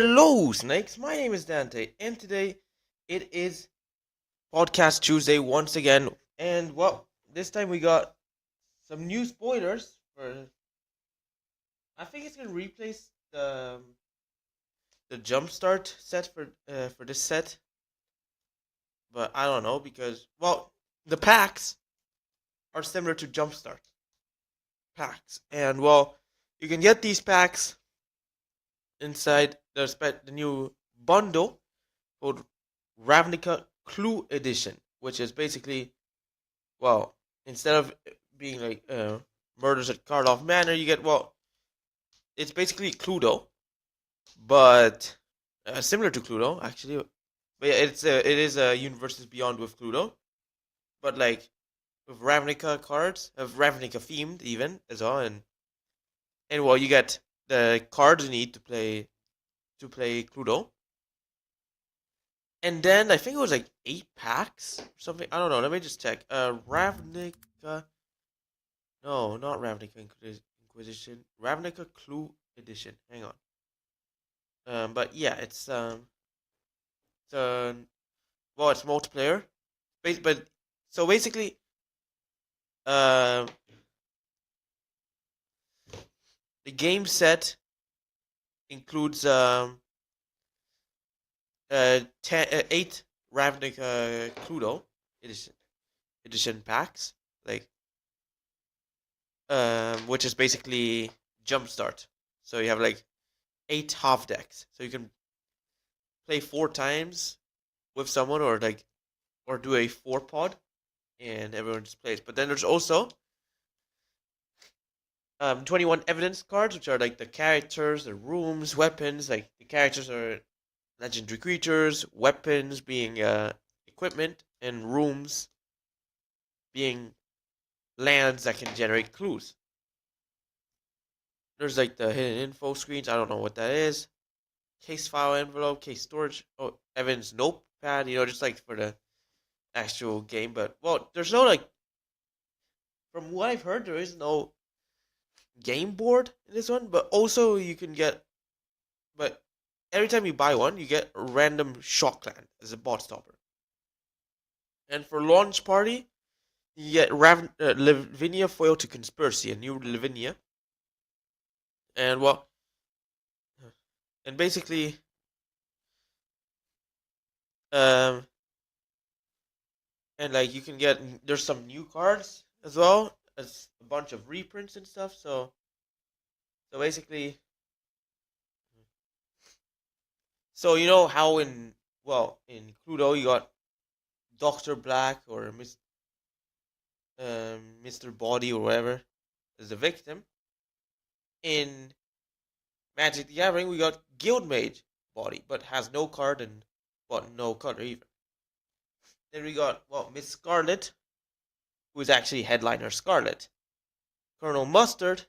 Hello, Snakes. My name is Dante, and today it is Podcast Tuesday once again. And well, this time we got some new spoilers for. I think it's gonna replace the Jumpstart set for this set, but I don't know because the packs are similar to Jumpstart packs, and you can get these packs inside the new bundle called Ravnica Clue Edition, which is basically, instead of being like murders at Karloff Manor, you get, it's basically Cluedo, but similar to Cluedo, actually. But yeah, it is a Universes Beyond with Cluedo, but like with Ravnica cards, of Ravnica themed even as well, and you get the cards you need to play Cluedo. And then I think it was like 8 packs or something. I don't know. Let me just check. Ravnica. No, not Ravnica Inquisition. Ravnica Clue Edition. Hang on. But yeah, uh, it's multiplayer. But so basically, uh, the game set includes 8 Ravnica Cluedo edition packs, like which is basically Jumpstart. So you have like 8 half decks, so you can play 4 times with someone, or do a 4 pod, and everyone just plays. But then there's also 21 evidence cards, which are like the characters, the rooms, weapons. Like the characters are legendary creatures, weapons being equipment, and rooms being lands that can generate clues. There's like the hidden info screens. I don't know what that is. Case file envelope, case storage. Oh, Evan's notepad. Just like for the actual game. But there's no like. From what I've heard, there is no game board in this one. But also you can get. But every time you buy one, you get a random shockland as a bot stopper. And for launch party, you get Lavinia foil to conspiracy, a new Lavinia. And and basically, and like you can get, there's some new cards as well as a bunch of reprints and stuff. So basically, so you know how in Cluedo you got Doctor Black or Mr. Body or whatever as the victim. In Magic the Gathering, we got Guildmage Body, but has no card and no color either. Then we got Miss Scarlet, who is actually headliner Scarlet. Colonel Mustard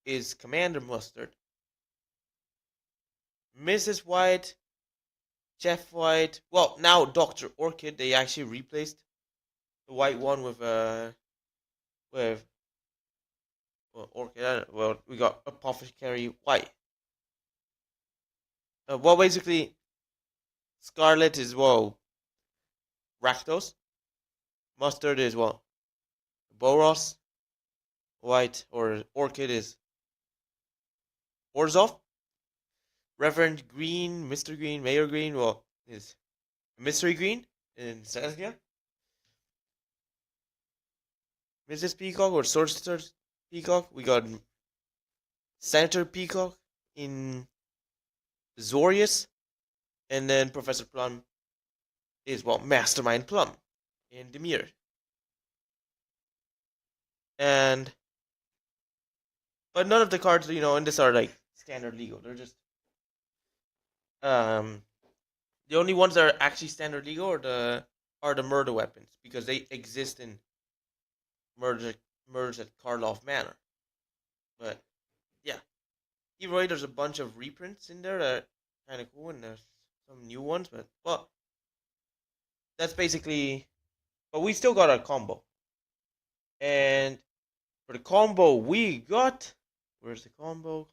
is Commander Mustard. Mrs. White, Chef White. Well, now Dr. Orchid. They actually replaced the white one with Orchid. We got Apothecary White. Basically, Scarlet is Rakdos. Mustard is Boros. White or Orchid is Orzhov. Reverend Green, Mr. Green, Mayor Green, is Mystery Green in Saskia. Mrs. Peacock or Sorcerer Peacock. We got Senator Peacock in Zorius. And then Professor Plum is, Mastermind Plum in Demir. But none of the cards, in this are like standard legal. They're just, the only ones that are actually standard legal are the murder weapons, because they exist in murders at Karloff Manor. But yeah, either way, there's a bunch of reprints in there that are kind of cool, and there's some new ones. But that's basically. But we still got our combo, and for the combo we got. Where's the combo?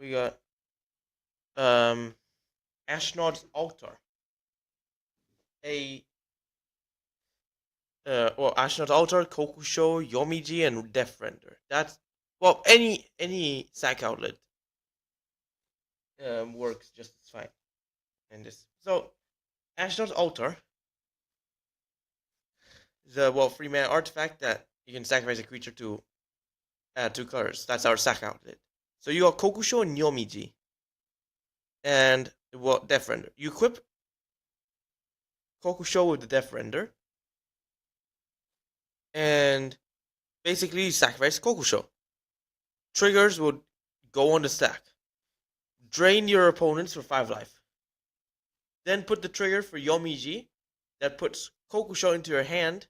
we got um Astronaut's Altar. A Astronaut's Altar, Kokusho, Yomiji, and Death Render. That's well, any sack outlet works just as fine. And this so Astronaut's Altar is a free mana artifact that you can sacrifice a creature to add 2 colors. That's our sack outlet. So you got Kokusho and Yomiji, and Death Render. You equip Kokusho with the Death Render, and basically you sacrifice Kokusho. Triggers would go on the stack. Drain your opponents for 5 life. Then put the trigger for Yomiji that puts Kokusho into your hand.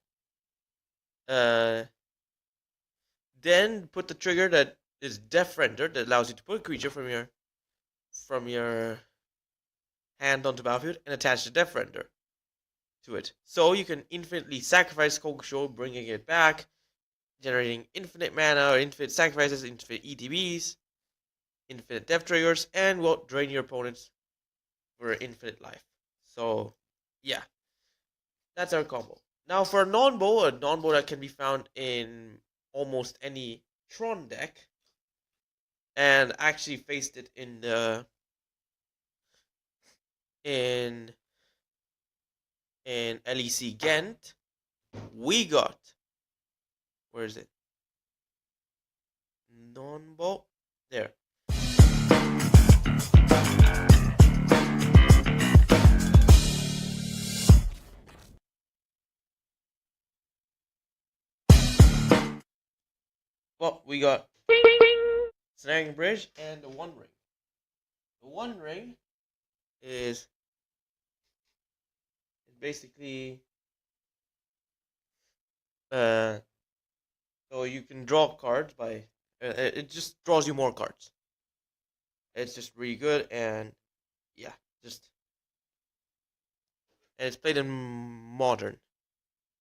Then put the trigger that is Death Render that allows you to put a creature from your hand onto battlefield and attach the Death Render to it. So you can infinitely sacrifice Kokusho, bringing it back, generating infinite mana or infinite sacrifices, infinite ETBs, infinite death triggers, and will drain your opponents for infinite life. So, yeah, that's our combo. Now, for a non-bow that can be found in almost any Tron deck, and actually faced it in LEC Ghent, we got, where is it? Non-bow, there. Well, we got Snaring Bridge and the One Ring. The One Ring is basically so you can draw cards by it just draws you more cards. It's just really good, and yeah, and it's played in modern.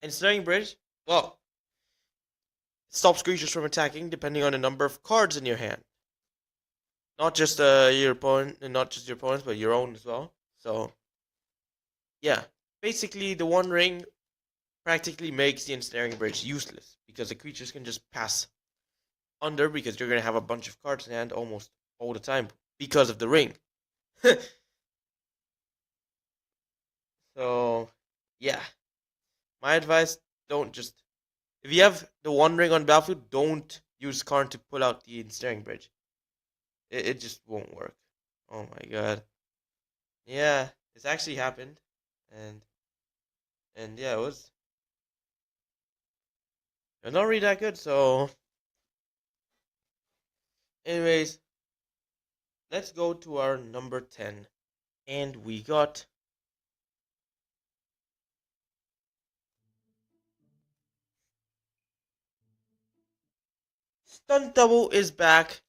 And Snaring Bridge, well, stops creatures from attacking depending on the number of cards in your hand. Not just your opponent, and not just your opponent's, but your own as well. So, yeah, basically the One Ring practically makes the Ensnaring Bridge useless because the creatures can just pass under because you're gonna have a bunch of cards in hand almost all the time because of the ring. So, yeah, my advice: don't just if you have the One Ring on battlefield, don't use Karn to pull out the Ensnaring Bridge. It just won't work. Oh my god. Yeah, it's actually happened, and yeah, it was not really that good. So, anyways, let's go to our number 10, and we got Stunt Double is back.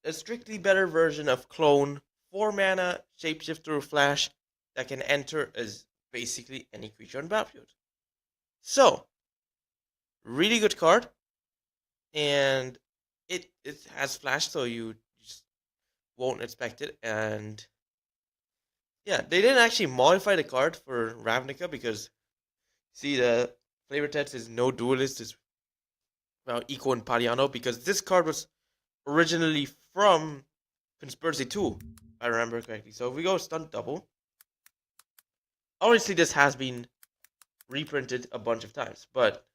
A strictly better version of Clone, 4 mana shapeshifter flash that can enter as basically any creature on battlefield. So, really good card, and it has flash, so you just won't expect it. And yeah, they didn't actually modify the card for Ravnica because see the flavor text is no duelist is Eco and Pariano because this card was originally from Conspiracy 2, if I remember correctly. So if we go Stunt Double, obviously this has been reprinted a bunch of times, but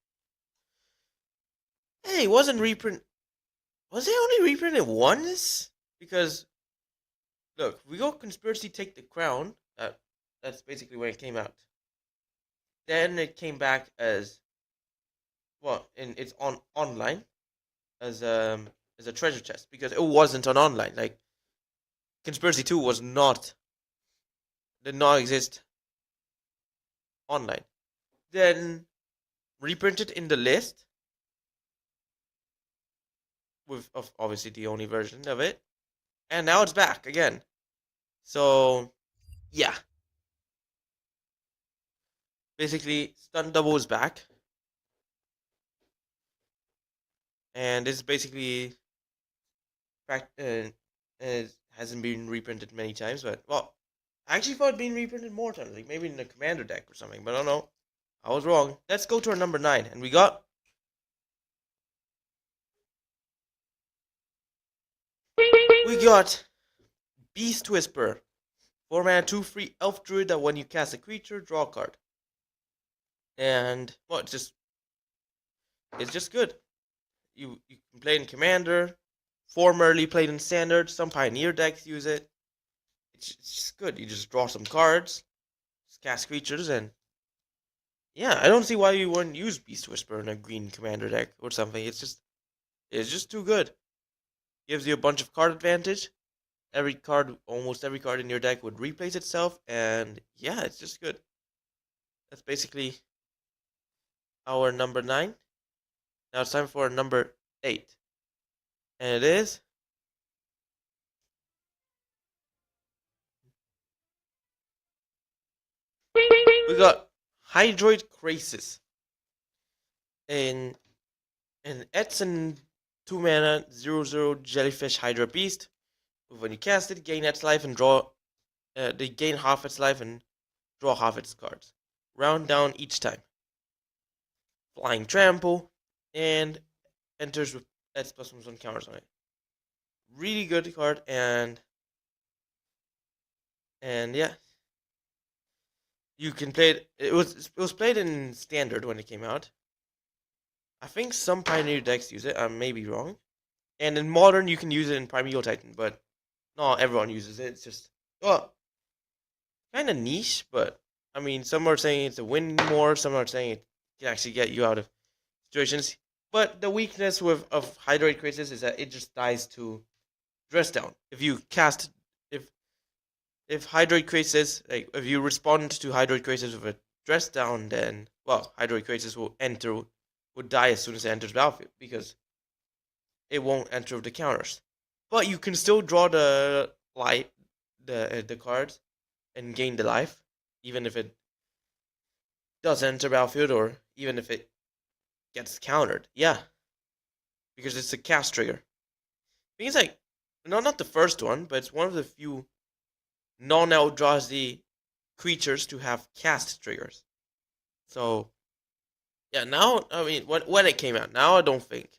hey, it wasn't reprint. Was it only reprinted once? Because look, we go Conspiracy Take the Crown. That's basically when it came out. Then it came back as and it's on online as a treasure chest because it wasn't on online. Like Conspiracy 2 did not exist online. Then reprinted in the list with of obviously the only version of it, and now it's back again. So yeah, basically Stunt Double is back, and this is basically and it hasn't been reprinted many times. But well, I actually thought it being reprinted more times, like maybe in a commander deck or something. But I don't know. I was wrong. Let's go to our number 9, and we got Beast Whisper. 4 mana, 2/3 elf druid that when you cast a creature, draw a card. And well, it's just good. You can play in commander, formerly played in standard. Some pioneer decks use it. It's just good. You just draw some cards, just cast creatures, and yeah, I don't see why you wouldn't use Beast Whisper in a green commander deck or something. It's just too good. Gives you a bunch of card advantage. Almost every card in your deck would replace itself, and yeah, it's just good. That's basically our number 9. Now it's time for our number 8, and it is we got Hydroid Crisis in Edson 2 mana 0/0 Jellyfish Hydra Beast. When you cast it, gain its life and draw. They gain half its life and draw half its cards. Round down each time. Flying Trample and enters with Ed's +1/+1 counters on it. Really good card, and yeah, you can play it. It was played in standard when it came out. I think some pioneer decks use it. I may be wrong. And in modern, you can use it in Primeval Titan, but not everyone uses it. It's just well, kind of niche. But I mean, some are saying it's a win more. Some are saying it can actually get you out of situations. But the weakness of Hydroid Crisis is that it just dies to Dress Down. If you cast if Hydroid Crisis, like if you respond to Hydroid Crisis with a Dress Down, then well, Hydroid Crisis would die as soon as it enters the battlefield because it won't enter with the counters. But you can still draw the cards and gain the life, even if it does enter battlefield or even if it gets countered. Yeah, because it's a cast trigger. I think it's like not the first one, but it's one of the few non-Eldrazi creatures to have cast triggers. So yeah, now I mean when it came out, now I don't think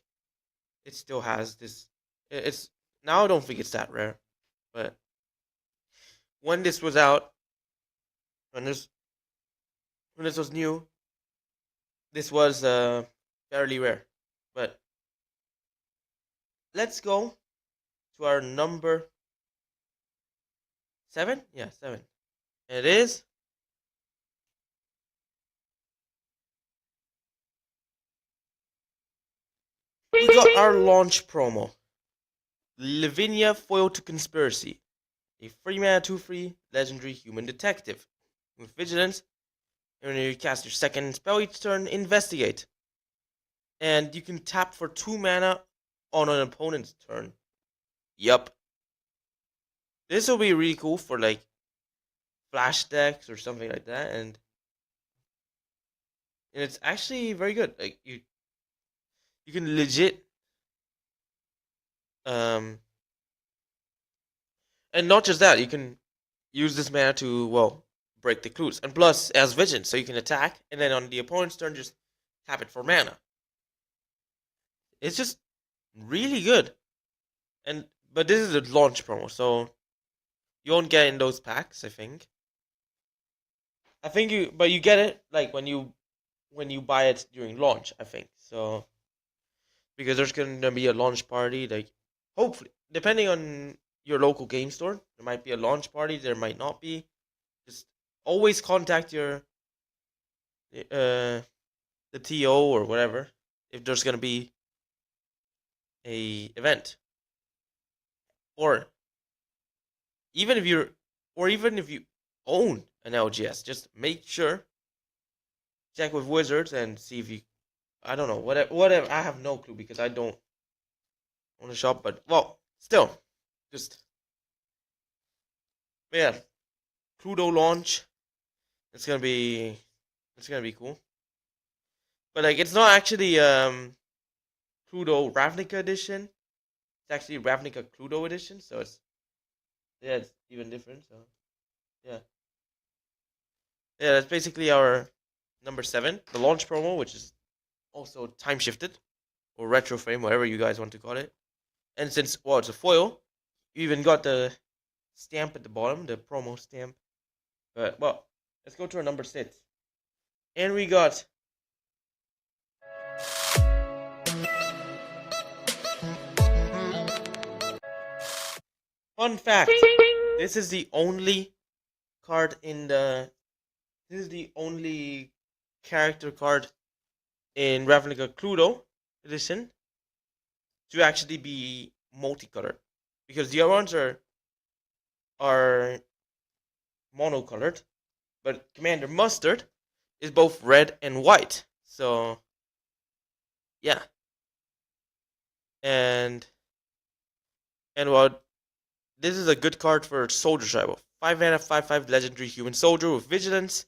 it still has this. It's now I don't think it's that rare, but when this was out, when this was new, this was fairly rare. But let's go to our number 7. Yeah, 7. And it is we got our launch promo. Lavinia Foil to Conspiracy. A 3 mana 2/3 legendary human detective. With vigilance, and when you cast your second spell each turn, investigate. And you can tap for 2 mana on an opponent's turn. Yup. This will be really cool for like flash decks or something like that, and it's actually very good. Like you can legit and not just that, you can use this mana to well break the clues, and plus as vision, so you can attack, and then on the opponent's turn just tap it for mana. It's just really good, and but this is a launch promo, so you won't get in those packs. I think you get it like when you buy it during launch. I think so because there's gonna be a launch party. Like hopefully, depending on your local game store, there might be a launch party. There might not be. Just always contact your the TO or whatever if there's gonna be a event, or even if you own an LGS, just make sure check with Wizards and see if you. I don't know whatever. I have no clue because I don't own a shop, but well, still, just yeah, Cluedo launch. It's gonna be cool. But like it's not actually Cluedo Ravnica edition. It's actually Ravnica Cluedo edition, so it's Yeah, it's even different. So yeah, yeah, that's basically our number 7, the launch promo, which is also time shifted or retro frame, whatever you guys want to call it. And since well, it's a foil, you even got the stamp at the bottom, the promo stamp. But well, let's go to our number 6, and we got fun fact. This is the only card in the. This is the only character card in Ravnica Cluedo edition to actually be multicolored, because the other ones are monocolored, but Commander Mustard is both red and white. So yeah, and well, this is a good card for Soldier Tribal. 5 mana, 5/5 legendary human soldier with vigilance.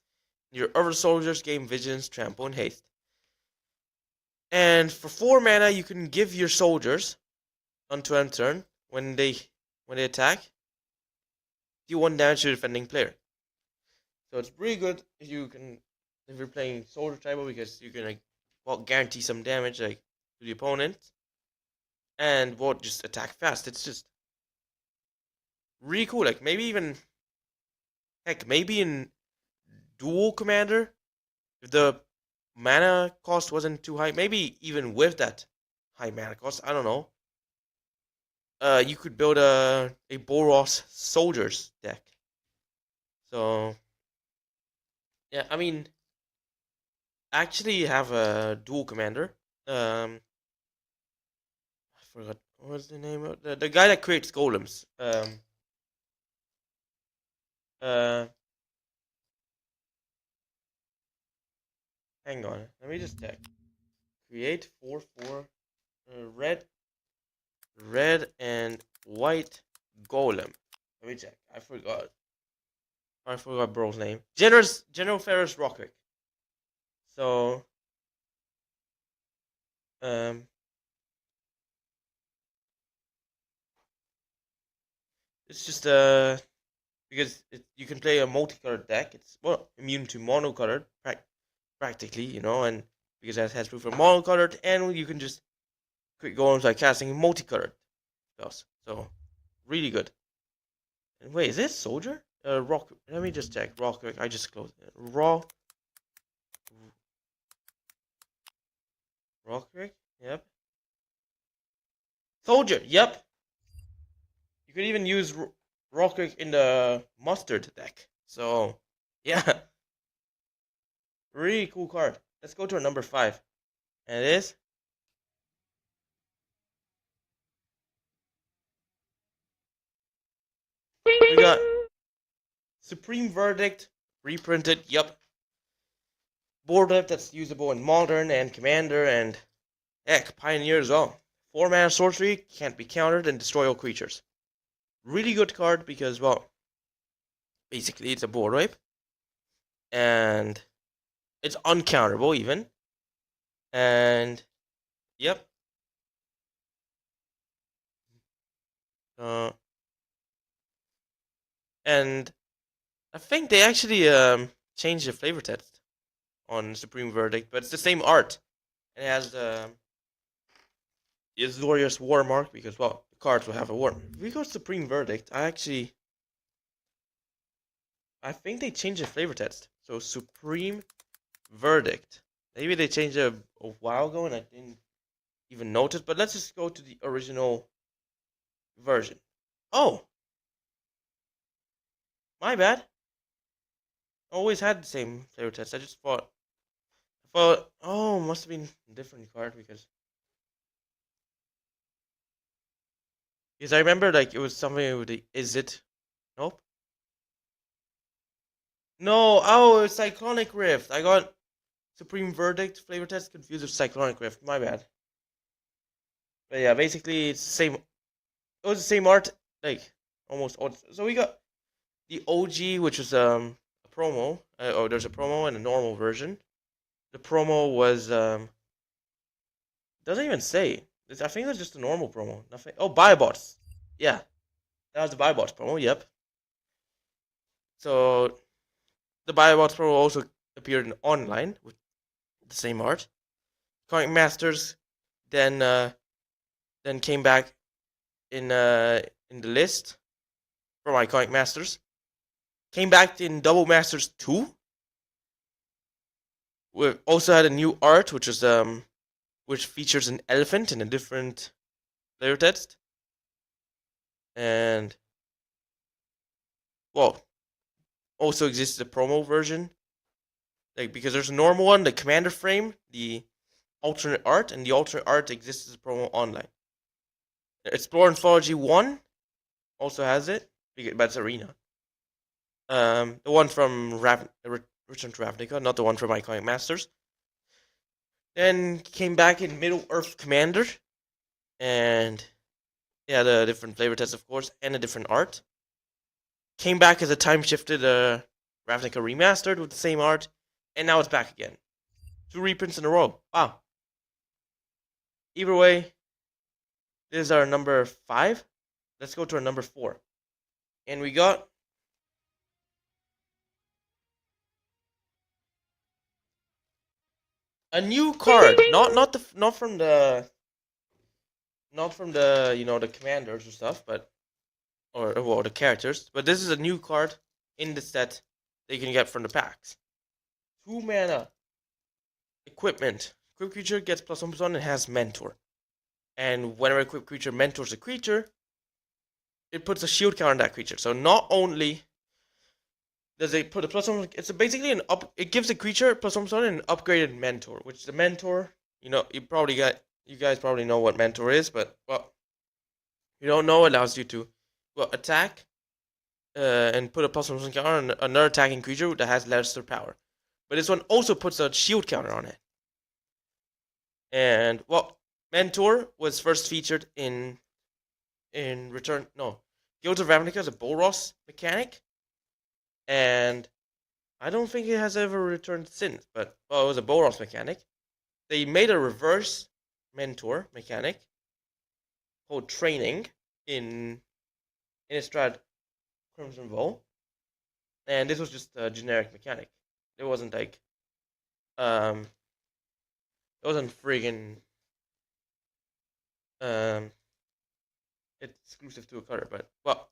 Your other soldiers gain vigilance, trample, and haste. And for 4 mana, you can give your soldiers onto end turn when they attack, deal 1 damage to the defending player. So it's pretty good if you're playing Soldier Tribal, because you can guarantee some damage to the opponent and won't just attack fast. It's just really cool. Like maybe even maybe in dual commander, if the mana cost wasn't too high, maybe even with that high mana cost, I don't know. You could build a Boros soldiers deck. So yeah, I mean, actually have a dual commander. I forgot what's the name of the guy that creates golems. Uh, Hang on, let me just check. Create 4/4 red and white golem. Let me check. I forgot. Bro's name. General Ferris Rockwick. So um it's just because you can play a multicolored deck. It's immune to monocolored practically, and because that has proof of monocolored, and you can just quick golems by casting multicolored spells. So really good. And wait, is this soldier? Rock. Let me just check. Rockwick. I just closed it. Rockwick. Yep. Soldier. Yep. You could even use Rockwick in the mustard deck. So yeah, really cool card. Let's go to our number 5, and it is we got Supreme Verdict reprinted. Yep. Board wipe that's usable in Modern and Commander and Pioneer as well. 4 mana sorcery, can't be countered, and destroy all creatures. Really good card because, well, basically it's a board wipe. And it's uncounterable even. And, yep. And I think they actually changed the flavor text on Supreme Verdict, but it's the same art. It has the Azorius War mark because, well, the cards will have a war. If we go Supreme Verdict, I think they changed the flavor text. So Supreme Verdict. Maybe they changed it a while ago and I didn't even notice. But let's just go to the original version. Oh, my bad. Always had the same flavor text. I just thought. Oh, must have been a different card because I remember like it was something with the is it? Nope. No. Oh, it's Cyclonic Rift. I got Supreme Verdict flavor text confused with Cyclonic Rift. My bad. But yeah, basically it's the same. It was the same art, like almost. So we got the OG, which was a promo. There's a promo and a normal version. The promo was doesn't even say. I think it's just a normal promo. Nothing. Oh, buy bots. Yeah, That was the Biobots promo, yep. So the Biobots promo also appeared in online with the same art. Comic Masters then came back in the list from Iconic Masters. Came back in Double Masters 2. We also had a new art, which features an elephant in a different player text. And well, also exists a promo version. Like because there's a normal one, the commander frame, the alternate art, and the alternate art exists as a promo online. Explore Anthology 1 also has it, but it's Arena. The one from Return to Ravnica, not the one from Iconic Masters. Then came back in Middle Earth Commander, and yeah, the different flavor tests, of course, and a different art. Came back as a time-shifted Ravnica Remastered with the same art, and now it's back again. 2 reprints in a row. Wow. Either way, this is our number 5. Let's go to our number 4. And we got a new card. Not from the the commanders or stuff, but or the characters, but this is a new card in the set that you can get from the packs. 2 mana. Equipment. Equipped creature gets +1/+1 and has mentor. And whenever equipped creature mentors a creature, it puts a shield counter on that creature. So not only does it put a +1, it's basically it gives the creature +1/+1 and an upgraded mentor, which the mentor, you guys probably know what mentor is, but well, you don't know, it allows you to attack and put a +1/+1 counter on another attacking creature that has lesser power. But this one also puts a shield counter on it. And well, mentor was first featured in Guilds of Ravnica as a Boros mechanic, and I don't think it has ever returned since. But well, it was a Boros mechanic. They made a reverse mentor mechanic called Training in Innistrad Crimson Vow, and this was just a generic mechanic. It wasn't like it wasn't friggin' it's exclusive to a color, but well,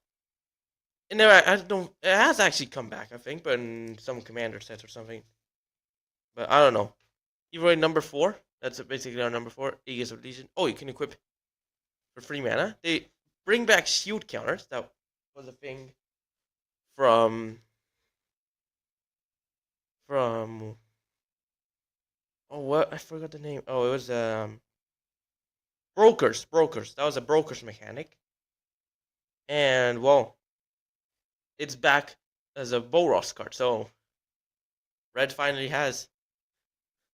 and I don't. It has actually come back, I think, but in some commander sets or something. But I don't know. Either way, number 4. That's basically our number 4. Aegis of Legion. Oh, you can equip for 3 mana. They bring back shield counters. That was a thing from oh, what, I forgot the name. Oh, it was brokers. That was a brokers mechanic. And well, it's back as a Boros card. So Red finally has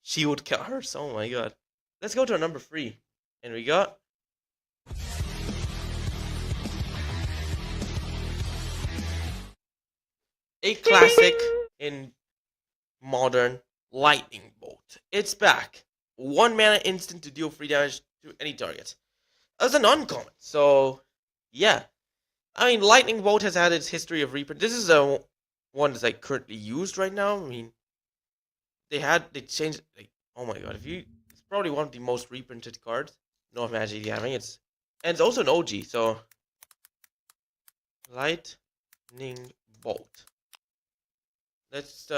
shield counters. Oh my god. Let's go to our number 3. And we got a classic in Modern, Lightning Bolt. It's back. 1 mana instant to deal 3 damage to any target. As an uncommon. So yeah. I mean, Lightning Bolt has had its history of reprint. This is a one that's like currently used right now. I mean, they changed, like, oh my god, it's probably one of the most reprinted cards. No Magic the Gathering. And it's also an OG. So Lightning Bolt. Let's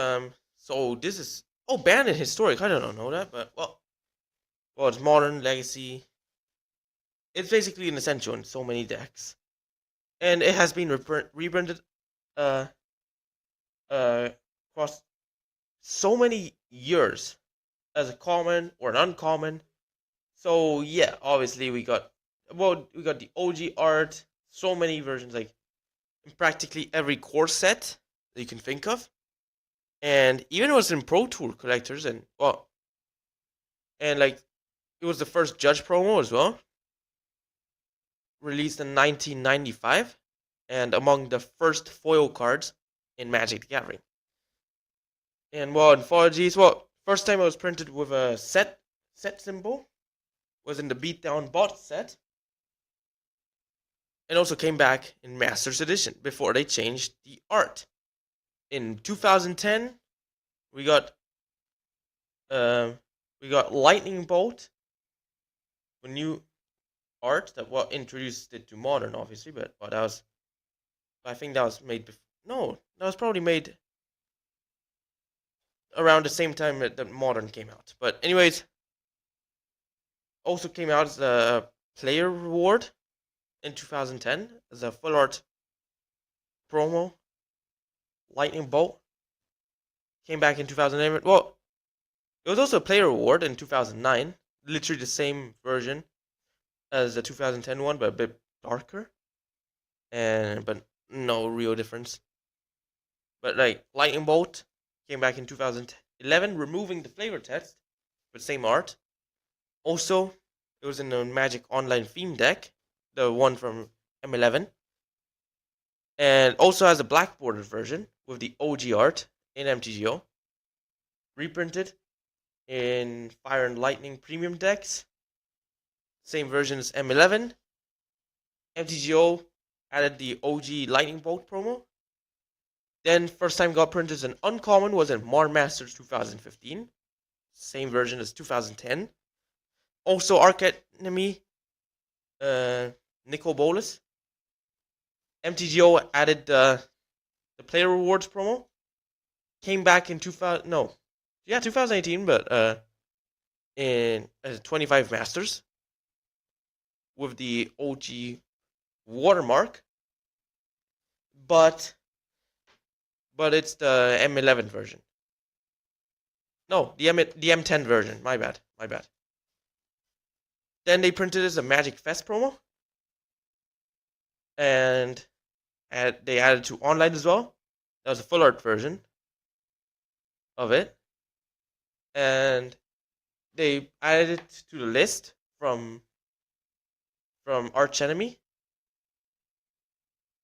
so this is banned in Historic. I don't know that, but well, it's Modern, Legacy. It's basically an essential in so many decks. And it has been reprinted across so many years as a common or an uncommon. So yeah, obviously we got the OG art, so many versions, like in practically every core set that you can think of. And even it was in Pro Tour collectors, and like it was the first Judge promo as well, released in 1995, and among the first foil cards in Magic the Gathering. And well, anthologies, first time it was printed with a set symbol was in the Beatdown Bot set. and also came back in Masters Edition before they changed the art. In 2010, we got Lightning Bolt, a new art that introduced it to modern, obviously, but that was, I think that was made before. No, that was probably made around the same time that modern came out. But anyways, also came out as a player reward in 2010 as a full art promo. Lightning Bolt came back in 2011. Well, it was also a player reward in 2009. Literally the same version as the 2010 one, but a bit darker. But no real difference. But like Lightning Bolt came back in 2011, removing the flavor text, but same art. Also, it was in the Magic Online theme deck, the one from M11. And also has a black bordered version with the OG art in MTGO. Reprinted in Fire and Lightning premium decks. Same version as M11. MTGO added the OG Lightning Bolt promo. Then first time got printed as an uncommon was in Modern Masters 2015. Same version as 2010. Also Arcanemy Nicol Bolas. MTGO added the player rewards promo. Came back in 2018, but in 25 Masters with the OG watermark. But it's the M11 version. No, the M10 version. My bad. Then they printed it as a Magic Fest promo. And they added to online as well. That was a full art version of it. And they added it to the list from Arch Enemy.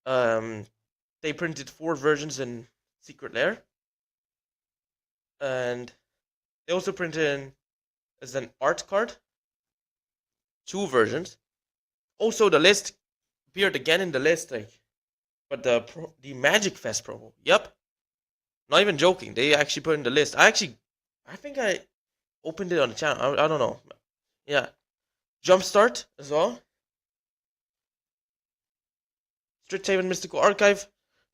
They printed 4 versions in Secret Lair. And they also printed in as an art card 2 versions. Also, the list appeared again in the list, but the Magic Fest promo. Yep, not even joking. They actually put in the list. I think I opened it on the channel. I don't know. Yeah, Jumpstart as well. Strixhaven Mystical Archive.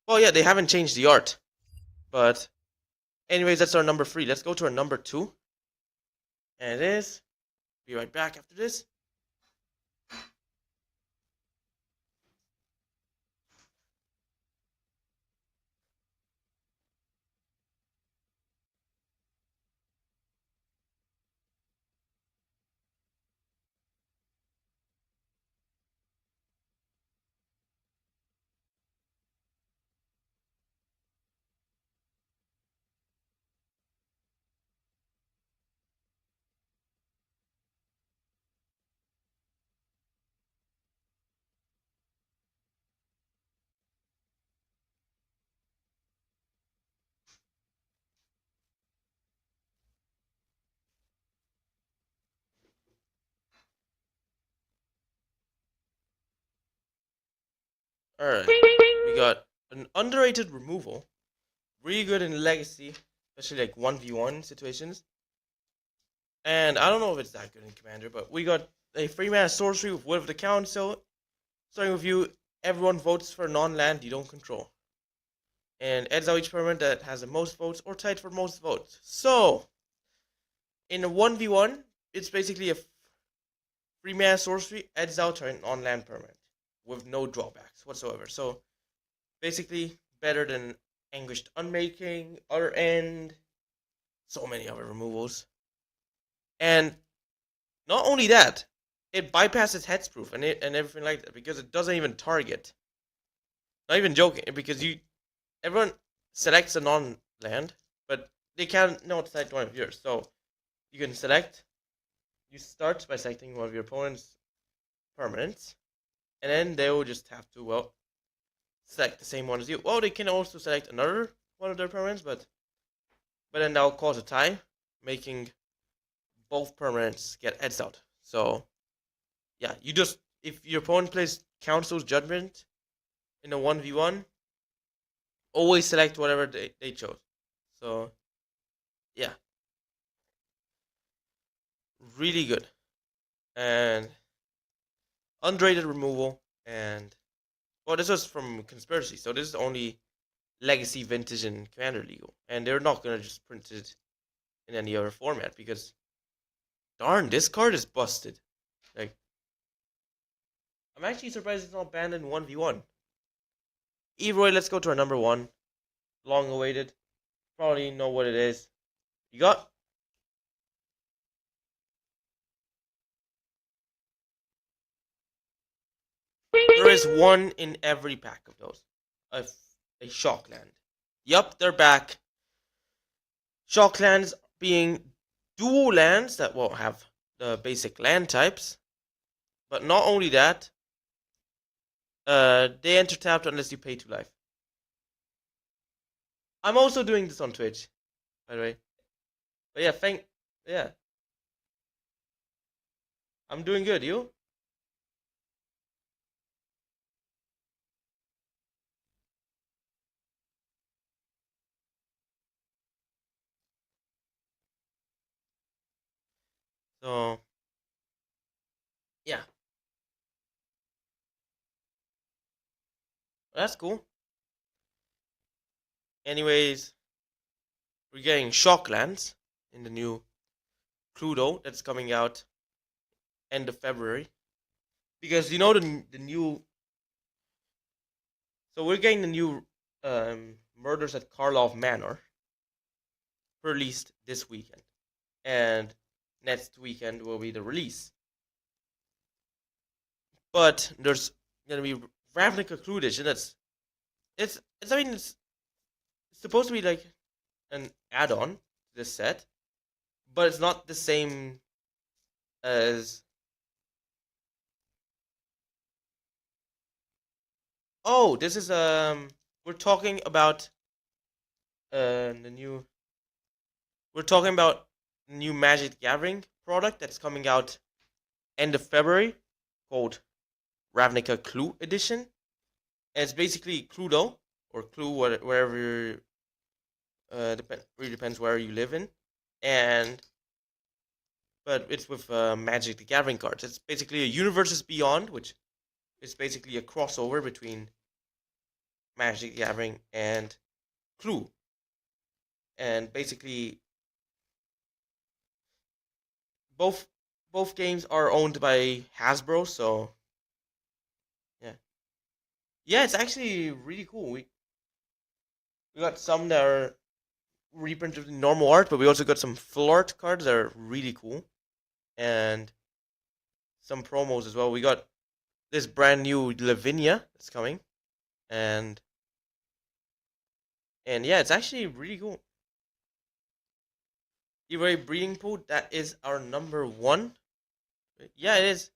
Well, yeah, they haven't changed the art, but anyways, that's our number 3. Let's go to our number 2, and it is. Be right back after this. Alright, we got an underrated removal. Really good in Legacy, especially like 1v1 situations. And I don't know if it's that good in Commander, but we got a 3-mana sorcery with Wood of the Council. Starting with you, everyone votes for non-land you don't control. And adds out each permanent that has the most votes or tied for most votes. So, in a 1v1, it's basically a 3-mana sorcery, adds out to an on-land permanent with no drawbacks whatsoever. So, basically, better than Anguished Unmaking, Other End, so many other removals. And not only that, it bypasses Hexproof and everything like that because it doesn't even target. Not even joking, because everyone selects a non-land, but they can't not select one of yours. So you can select. You start by selecting one of your opponent's permanents, and then they will just have to select the same one as you. Well, they can also select another one of their permanents, but then that'll cause a tie, making both permanents get edged out. So yeah, you just if your opponent plays Council's Judgment in a 1v1, always select whatever they chose. So, yeah, really good. And underrated removal. And, well, this was from Conspiracy, so this is only Legacy, Vintage, and Commander Legal. And they're not going to just print it in any other format because, darn, this card is busted. Like, I'm actually surprised it's not banned in 1v1. Eroy, let's go to our number one. Long awaited. Probably know what it is. You got? There is one in every pack of those. A shockland. Yup, they're back. Shocklands being dual lands that will have the basic land types. But not only that, they enter tapped unless you pay 2 life. I'm also doing this on Twitch, by the way. But yeah, yeah. I'm doing good, you? So, yeah. Well, that's cool. Anyways, we're getting Shocklands in the new Cluedo that's coming out end of February. Because you know the new. So we're getting the new Murders at Karlov Manor released this weekend. And next weekend will be the release. But there's gonna be Ravnica Cluedo, and it's I mean it's supposed to be like an add-on to this set, but it's not the same as. Oh, this is we're talking about the new. We're talking about new Magic Gathering product that's coming out end of February, called Ravnica Clue Edition. And it's basically Cluedo or Clue, wherever. Really depends where you live in, and but it's with Magic the Gathering cards. It's basically a Universes Beyond, which is basically a crossover between Magic the Gathering and Clue, and basically both both games are owned by Hasbro. So yeah, yeah, it's actually really cool. We got some that are reprinted in normal art, but we also got some full art cards that are really cool, and some promos as well. We got this brand new Lavinia that's coming, and yeah, it's actually really cool. Eroy Breeding Pool, that is our number one. Yeah, it is.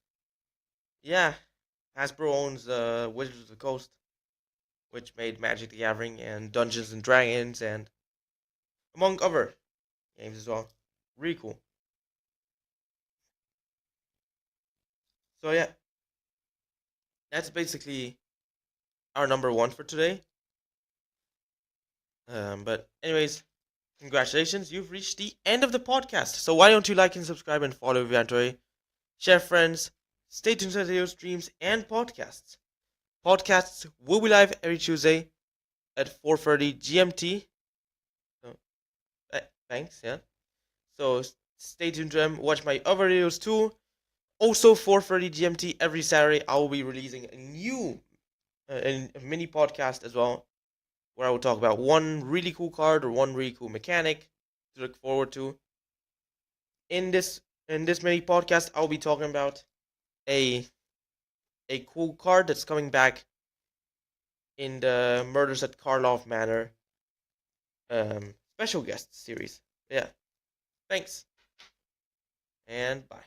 Yeah, Hasbro owns Wizards of the Coast, which made Magic the Gathering and Dungeons and Dragons, and among other games as well. Really cool. So yeah, that's basically our number one for today. But anyways, congratulations, you've reached the end of the podcast. So why don't you like and subscribe and follow Viantoy, share friends, stay tuned to video streams and podcasts. Podcasts will be live every Tuesday at 4:30 GMT. So, thanks, yeah. So stay tuned to them. Watch my other videos too. Also 4:30 GMT every Saturday, I will be releasing a new a mini podcast as well, where I will talk about one really cool card or one really cool mechanic to look forward to. In this mini podcast, I'll be talking about a cool card that's coming back in the Murders at Karlov Manor special guest series. Yeah. Thanks. And bye.